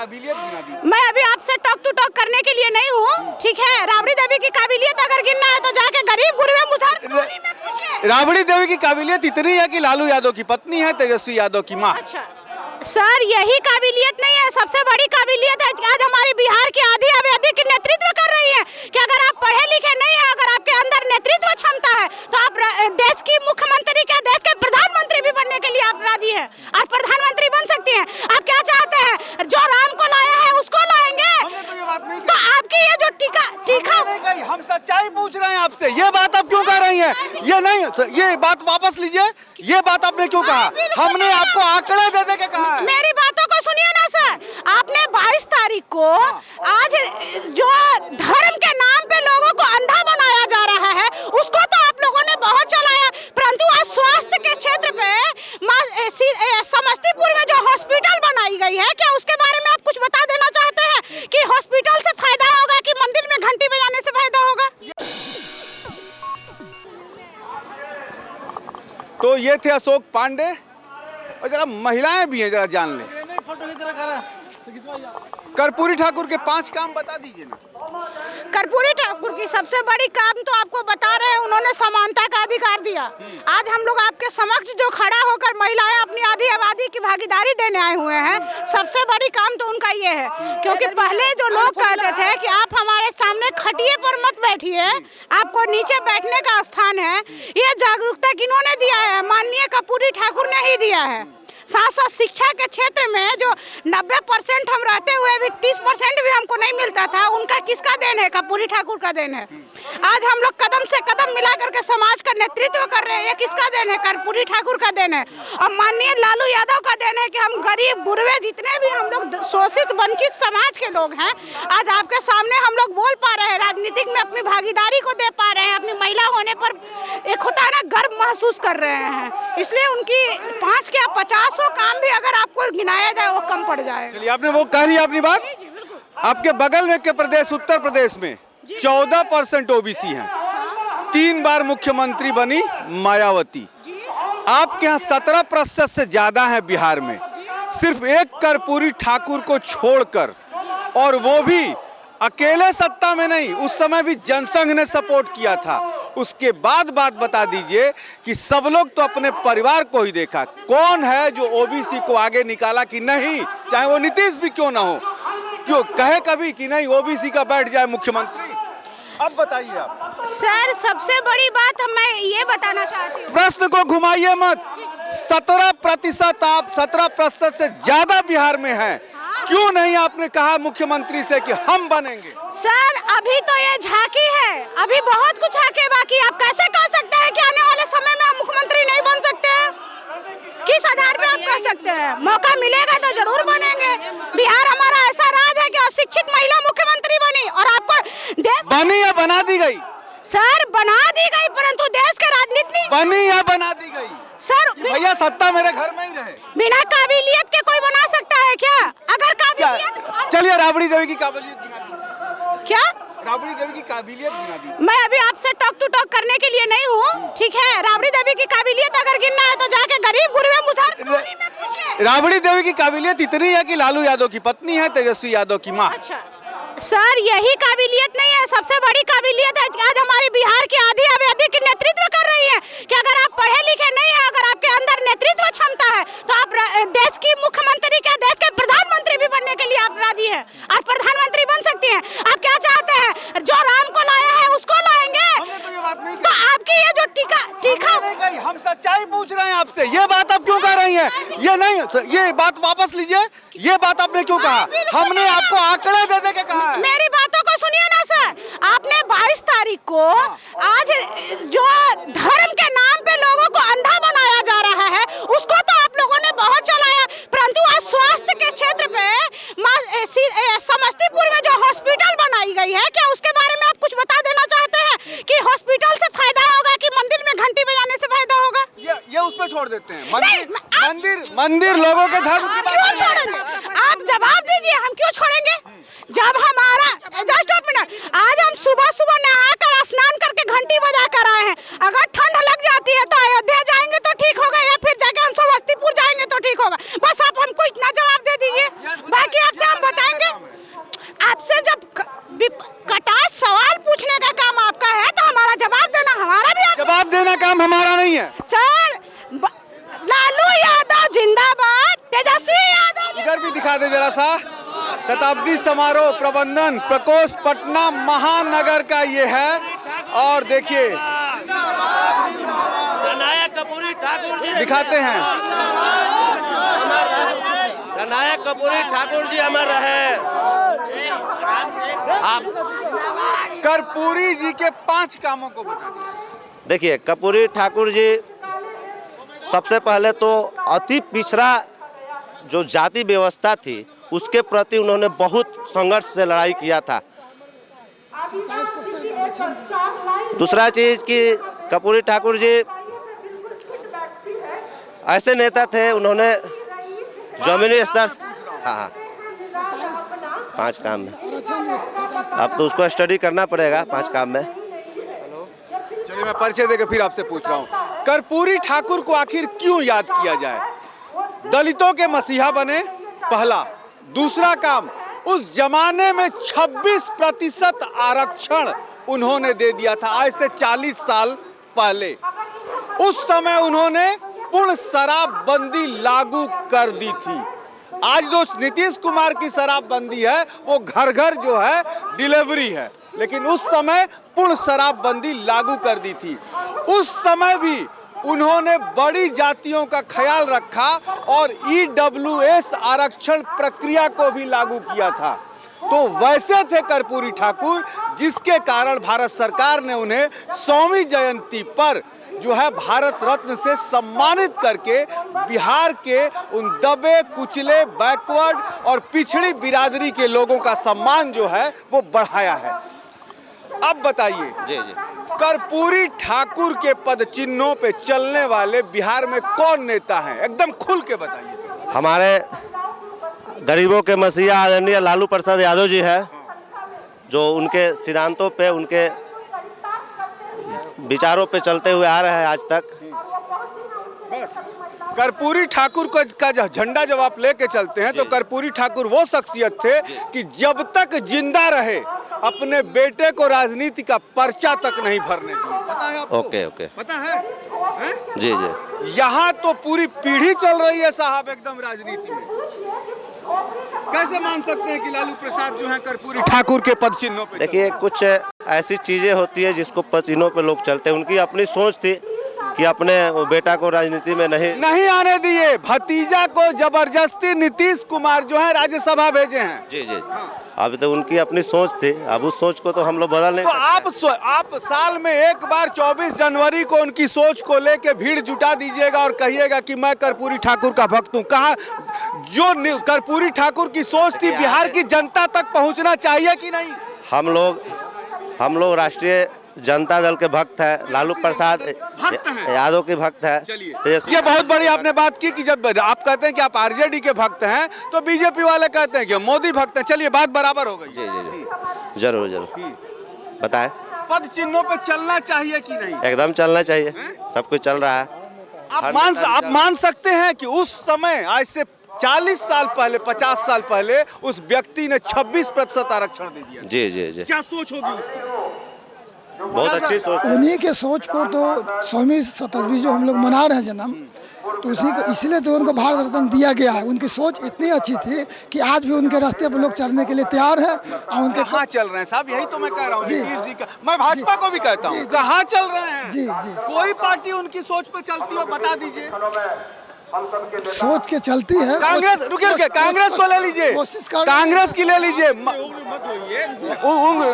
काबिलियत गिना दी। मैं अभी आपसे टॉक टू टॉक करने के लिए नहीं हूँ, ठीक है। राबड़ी देवी की काबिलियत अगर गिनना है तो जाके गरीब गुरबे मुसहर में पूछिए। राबड़ी देवी की काबिलियत इतनी है कि लालू यादव की पत्नी है, तेजस्वी यादव की माँ। अच्छा सर, यही काबिलियत नहीं है, सबसे बड़ी काबिलियत है आज हमारी बिहार की आधी आबादी की नेतृत्व कर रही है कि अगर आप पढ़े लिखे नहीं है, अगर आपके अंदर नेतृत्व क्षमता है तो आप देश की मुख्यमंत्री क्या, देश के प्रधानमंत्री भी बनने के लिए आप राजी हैं, आप प्रधानमंत्री बन सकती हैं। आप क्या चाहते हैं, जो राम को लाया है उसको लाएंगे? तो आपकी ये जो तीखा हम सच्चाई पूछ रहे हैं आपसे, ये बात आप क्यों कह रही हैं? ये नहीं, ये बात वापस लीजिए। ये बात आपने क्यों कहा? हमने आपको आंकड़े दे दे के कहा है। मेरी बातों को सुनिए ना सर, आपने 22 तारीख को आज जो धर्म के नाम पे लोगों को अंधा बनाया जा रहा है उसको तो आप लोगों ने बहुत चलाया, परंतु आज स्वास्थ्य के क्षेत्र पे समस्तीपुर में जो हॉस्पिटल बनाई गई है, क्या उसके बारे में आप कुछ बता देना चाहते हैं कि हॉस्पिटल से फायदा होगा कि मंदिर में घंटी बजाने से फायदा होगा? तो ये थे अशोक पांडे, और जरा महिलाएं भी हैं, जरा जान लें। कर्पूरी ठाकुर के 5 काम बता दीजिए ना। कर्पूरी ठाकुर की सबसे बड़ी काम तो आपको बता रहे हैं, उन्होंने समानता का अधिकार दिया। आज हम लोग आपके समक्ष जो खड़ा होकर महिलाएं अपनी आधी आबादी की भागीदारी देने आए हुए हैं, सबसे बड़ी काम तो उनका ये है। क्योंकि पहले जो लोग कहते थे कि आप हमारे सामने खटिए पर मत बैठिए, आपको नीचे बैठने का स्थान है, ये जागरूकता किन्होंने दिया है? माननीय कर्पूरी ठाकुर ने ही दिया है। साथ साथ शिक्षा के क्षेत्र में जो 90% हम रहते हुए भी 30% भी हमको नहीं मिलता था, उनका किसका देन है? कर्पूरी ठाकुर का देन है। आज हम लोग कदम से कदम मिला करके समाज का नेतृत्व कर रहे हैं, ये किसका देन है? कर्पूरी ठाकुर का देन है। और माननीय लालू यादव का देन है कि हम गरीब गुरबे जितने भी हम लोग शोषित वंचित समाज के लोग हैं, आज आपके सामने हम लोग बोल पा रहे हैं, राजनीतिक में अपनी भागीदारी को दे पा रहे हैं, अपनी महिला होने पर एक होता है ना गर्व महसूस कर रहे हैं। इसलिए उनकी 5 क्या 50 काम भी अगर आपको गिनाया जाए वो कम पड़ जाए। चलिए, आपने वो कह लिया अपनी बात। आपके बगल में के प्रदेश उत्तर प्रदेश में 14% ओबीसी हैं। 3 बार मुख्यमंत्री बनी मायावती। आपके यहाँ 17% से ज्यादा है बिहार में। सिर्फ एक कर्पूरी ठाकुर को छोड़कर, और वो भी अकेले सत्ता में नहीं, उस समय भी जनसंघ ने सपोर्ट किया था। उसके बाद बात बता दीजिए कि सब लोग तो अपने परिवार को ही देखा, कौन है जो ओबीसी को आगे निकाला कि नहीं, चाहे वो नीतीश भी क्यों ना हो, क्यों कहे कभी कि नहीं ओबीसी का बैठ जाए मुख्यमंत्री? अब बताइए आप। सर, सबसे बड़ी बात मैं ये बताना चाहती हूँ, प्रश्न को घुमाइए मत। 17%, आप 17% से ज्यादा बिहार में है, क्यों नहीं आपने कहा मुख्यमंत्री से कि हम बनेंगे? सर, अभी तो ये झांकी है, अभी बहुत कुछ आगे बाकी। आप कैसे कह सकते हैं कि आने वाले समय में हम मुख्यमंत्री नहीं बन सकते हैं? किस आधार पे आप कह सकते हैं? मौका मिलेगा तो जरूर बनेंगे। बिहार हमारा ऐसा राज्य है कि अशिक्षित महिला मुख्यमंत्री बनी, और आपको देश बनी या बना दी गई? सर, बना दी गई, परंतु देश के राजनीति बनी या बना दी गई? सर, भैया सत्ता मेरे घर में ही रहे। बिना काबिलियत के कोई बना सकता है क्या? अगर काबिलियत, चलिए राबड़ी देवी की काबिलियत गिना दी। क्या राबड़ी देवी की काबिलियत गिना दी। मैं अभी आपसे टॉक टू टॉक करने के लिए नहीं हूँ, ठीक है। राबड़ी देवी की काबिलियत अगर गिनना है तो जाके गरीब गुरबे मुसहर में पूछिए। राबड़ी देवी की काबिलियत इतनी है कि लालू यादव की पत्नी है, तेजस्वी यादव की माँ। अच्छा सर, यही काबिलियत नहीं है, सबसे बड़ी काबिलियत है आज हमारी बिहार की आधी आबादी की नेतृत्व कर रही है कि अगर आप पढ़े लिखे नहीं है, अगर आपके अंदर नेतृत्व क्षमता है तो आप देश की मुख्यमंत्री क्या, देश के प्रधानमंत्री भी बनने के लिए आप राजी हैं, और प्रधानमंत्री बन सकती हैं। आप क्या चाहते हैं, जो राम को लाया है उसको लाएंगे? तो आपकी ये जो तीखा हम सच्चाई पूछ रहे हैं आपसे, ये बात आप क्यों कह रही हैं? ये नहीं, ये बात वापस लीजिए। ये बात आपने क्यों कहा? हमने आपको आंकड़े दे दे के कहा है। मेरी बातों को सुनिए ना सर, आपने 22 तारीख को आज जो धर्म के नाम पे लोगों को अंधा बनाया जा रहा है उसको तो आप लोगों ने बहुत चलाया, परंतु आज स्वास्थ्य के क्षेत्र पे समस्तीपुर में जो हॉस्पिटल बनाई गई है, क्या उसके बारे में आप कुछ बता देना चाहते हैं कि हॉस्पिटल से फायदा होगा कि मंदिर में घंटी बजाने से फायदा होगा? ये उस पे छोड़ देते हैं। मंदिर लोगों के धर्म की बात क्यों छोड़ेंगे? आप जवाब दीजिए, हम क्यों छोड़ेंगे? जब हमारा जस्ट एक मिनट, आज हम सुबह सुबह नहाकर स्नान करके घंटी बजा कर आए हैं। अगर ठंड लग जाती है तो अयोध्या जाएंगे तो ठीक होगा, या फिर जाके हम समस्तीपुर जाएंगे तो ठीक होगा। बस आप हमको इतना जवाब दे दीजिए, बाकी आपसे हम बताएंगे? आपसे जब कटास सवाल पूछने का काम आपका है तो हमारा जवाब देना हमारा भी जवाब देना काम हमारा नहीं है सर। लालू यादव जिंदाबाद, तेजस्वी यादव इधर भी दिखा दे जरा सा। शताब्दी समारोह प्रबंधन प्रकोष्ठ पटना महानगर का ये है और देखिए जननायक कर्पूरी ठाकुर जी दिखाते हैं। जननायक कर्पूरी ठाकुर जी अमर रहे। आप कर्पूरी जी के 5 कामों को बता दीजिए। देखिए, कर्पूरी ठाकुर जी सबसे पहले तो अति पिछड़ा जो जाति व्यवस्था थी उसके प्रति उन्होंने बहुत संघर्ष से लड़ाई किया था। दूसरा चीज कि कर्पूरी ठाकुर जी ऐसे नेता थे, उन्होंने जमीनी स्तर हाँ 5 काम में, अब तो उसको स्टडी करना पड़ेगा 5 काम में। चलिए मैं परिचय देकर फिर आपसे पूछ रहा हूँ, कर्पूरी ठाकुर को आखिर क्यों याद किया जाए? दलितों के मसीहा बने, पहला। दूसरा काम, उस जमाने में 26% आरक्षण उन्होंने दे दिया था, आज से 40 साल पहले। उस समय उन्होंने पूर्ण शराबबंदी लागू कर दी थी। आज जो नीतीश कुमार की शराबबंदी है वो घर घर जो है डिलीवरी है, लेकिन उस समय पूर्ण शराबबंदी लागू कर दी थी। उस समय भी उन्होंने बड़ी जातियों का ख्याल रखा और EWS आरक्षण प्रक्रिया को भी लागू किया था। तो वैसे थे कर्पूरी ठाकुर जिसके कारण भारत सरकार ने उन्हें 100वीं जयंती पर जो है भारत रत्न से सम्मानित करके बिहार के उन दबे कुचले बैकवर्ड और पिछड़ी बिरादरी के लोगों का सम्मान जो है वो बढ़ाया है। अब बताइए जी जी, कर्पूरी ठाकुर के पद चिन्हों पे चलने वाले बिहार में कौन नेता हैं? एकदम खुल के बताइए। हमारे गरीबों के मसीहा आदरणीय लालू प्रसाद यादव जी है, जो उनके सिद्धांतों पे, उनके विचारों पे चलते हुए आ रहे हैं आज तक। बस कर्पूरी ठाकुर का झंडा जब आप लेके चलते हैं तो कर्पूरी ठाकुर वो शख्सियत थे कि जब तक जिंदा रहे अपने बेटे को राजनीति का पर्चा तक नहीं भरने दिए। पता है आपको? ओके ओके, पता है? जी जी। यहाँ तो पूरी पीढ़ी चल रही है साहब एकदम राजनीति में। कैसे मान सकते हैं कि लालू प्रसाद जो है कर्पूरी ठाकुर के पद चिन्हों पे? देखिए, कुछ ऐसी चीजें होती है जिसको पद चिन्हों पे लोग चलते हैं। उनकी अपनी सोच थी कि अपने बेटा को राजनीति में नहीं आने दिए। भतीजा को जबरदस्ती नीतीश कुमार जो है राज्यसभा भेजे हैं। जी जी, अब तो उनकी अपनी सोच थी, अब उस सोच को तो हम लोग बदल नहीं तो आप साल में एक बार 24 जनवरी को उनकी सोच को लेके भीड़ जुटा दीजिएगा और कहिएगा कि मैं कर्पूरी ठाकुर का भक्त हूँ। कहाँ जो कर्पूरी ठाकुर की सोच थी बिहार की जनता तक पहुँचना चाहिए कि नहीं? हम लोग राष्ट्रीय जनता दल के भक्त है, लालू प्रसाद यादव के भक्त है। चलिए, ये बहुत बड़ी आपने बात की कि जब आप कहते हैं कि आप आरजेडी के भक्त हैं तो बीजेपी वाले कहते हैं कि मोदी भक्त हैं। चलिए, बात बराबर हो गई। जी जी जी, जरूर जरूर बताएं। पद चिन्हों पे चलना चाहिए कि नहीं? एकदम चलना चाहिए, सब कुछ चल रहा है। आप मान सकते हैं कि उस समय आज से 40 साल पहले, 50 साल पहले उस व्यक्ति ने 26% आरक्षण दे दिया। जी जी जी, क्या सोच होगी उसकी? बहुत अच्छी सोच। उन्हीं के सोच को तो 100वीं शताब्दी जो हम लोग मना रहे हैं जन्म, तो उसी को इसलिए तो उनको भारत रत्न दिया गया है। उनकी सोच इतनी अच्छी थी कि आज भी उनके रास्ते पर लोग चलने के लिए तैयार हैं। और उनके कहाँ चल रहे हैं साहब? यही तो मैं कह रहा हूँ। जी। मैं भाजपा को भी कहता हूँ, कहाँ चल रहे हैं? जी जी, कोई पार्टी उनकी सोच पे चलती हो बता दीजिए। सोच के चलती है। कांग्रेस, रुकिए, कांग्रेस को ले लीजिए, कांग्रेस की ले लीजिए।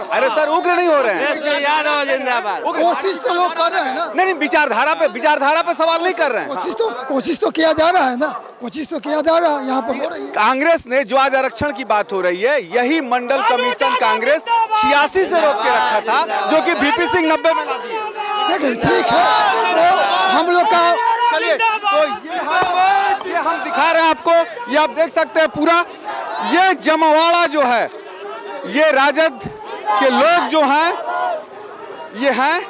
अरे सर, उग्र नहीं हो रहे हैं। यादव जिंदाबाद। कोशिश तो लोग कर रहे हैं ना। नहीं, विचारधारा पे सवाल नहीं कर रहे हैं। कोशिश तो किया जा रहा है ना, कोशिश तो किया जा रहा है, यहाँ पर हो रही है। कांग्रेस ने जो आज आरक्षण की बात हो रही है, यही मंडल कमीशन कांग्रेस 86 से रोक के रखा था, जो कि VP सिंह 90 में ला दिए। देखिए, ठीक है, तो हम लोग का चलिए, तो ये हम दिखा रहे हैं आपको। ये आप देख सकते हैं पूरा ये जमवाड़ा जो है, ये राजद के लोग जो हैं, ये हैं